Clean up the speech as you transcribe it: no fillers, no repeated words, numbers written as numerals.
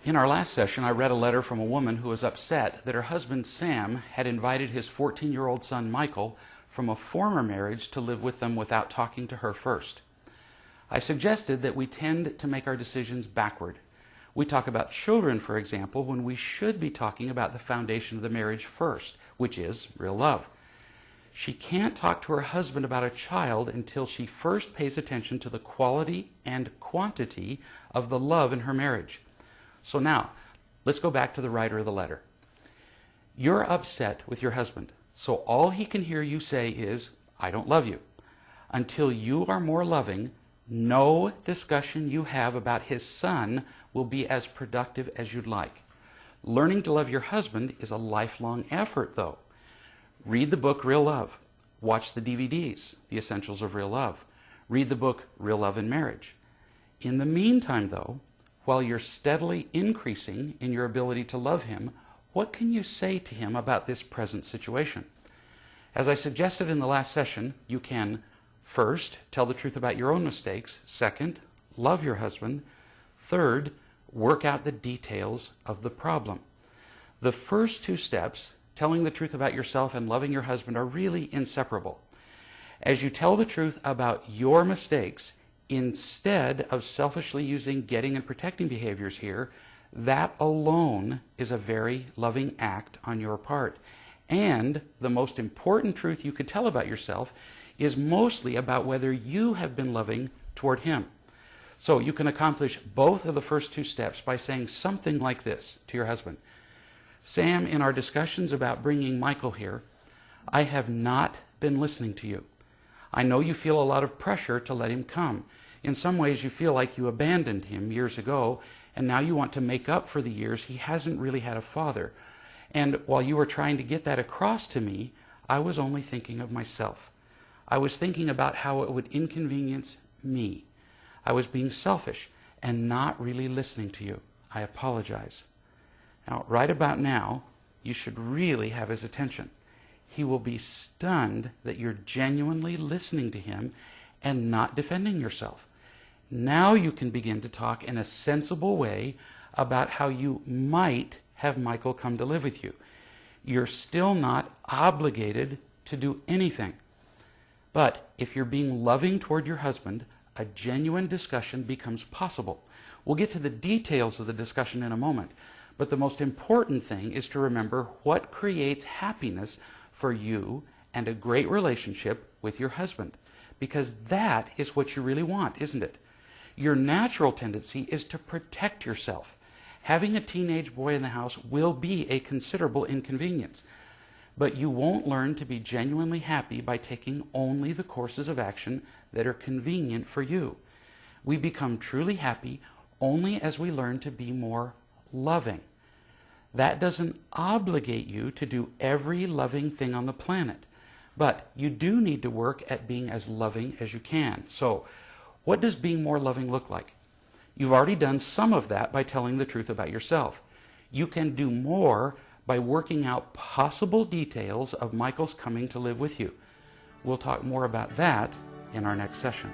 In our last session, I read a letter from a woman who was upset that her husband Sam had invited his 14-year-old son Michael from a former marriage to live with them without talking to her first. I suggested that we tend to make our decisions backward. We talk about children, for example, when we should be talking about the foundation of the marriage first, which is real love. She can't talk to her husband about a child until she first pays attention to the quality and quantity of the love in her marriage. So now, let's go back to the writer of the letter. You're upset with your husband, so all he can hear you say is, "I don't love you." Until you are more loving, no discussion you have about his son will be as productive as you'd like. Learning to love your husband is a lifelong effort, though. Read the book Real Love. Watch the DVDs, The Essentials of Real Love. Read the book Real Love in Marriage. In the meantime, though, while you're steadily increasing in your ability to love him, what can you say to him about this present situation? As I suggested in the last session, you can first, tell the truth about your own mistakes. Second, love your husband. Third, work out the details of the problem. The first two steps, telling the truth about yourself and loving your husband, are really inseparable. As you tell the truth about your mistakes, instead of selfishly using getting and protecting behaviors here, that alone is a very loving act on your part. And the most important truth you could tell about yourself is mostly about whether you have been loving toward him. So you can accomplish both of the first two steps by saying something like this to your husband. Sam, in our discussions about bringing Michael here, I have not been listening to you. I know you feel a lot of pressure to let him come. In some ways, you feel like you abandoned him years ago, and now you want to make up for the years he hasn't really had a father. And while you were trying to get that across to me, I was only thinking of myself. I was thinking about how it would inconvenience me. I was being selfish and not really listening to you. I apologize. Now, right about now, you should really have his attention. He will be stunned that you're genuinely listening to him and not defending yourself. Now you can begin to talk in a sensible way about how you might have Michael come to live with you. You're still not obligated to do anything. But if you're being loving toward your husband, a genuine discussion becomes possible. We'll get to the details of the discussion in a moment, but the most important thing is to remember what creates happiness for you and a great relationship with your husband, because that is what you really want, isn't it? Your natural tendency is to protect yourself. Having a teenage boy in the house will be a considerable inconvenience, but you won't learn to be genuinely happy by taking only the courses of action that are convenient for you. We become truly happy only as we learn to be more loving. That doesn't obligate you to do every loving thing on the planet, but you do need to work at being as loving as you can. So, what does being more loving look like? You've already done some of that by telling the truth about yourself. You can do more by working out possible details of Michael's coming to live with you. We'll talk more about that in our next session.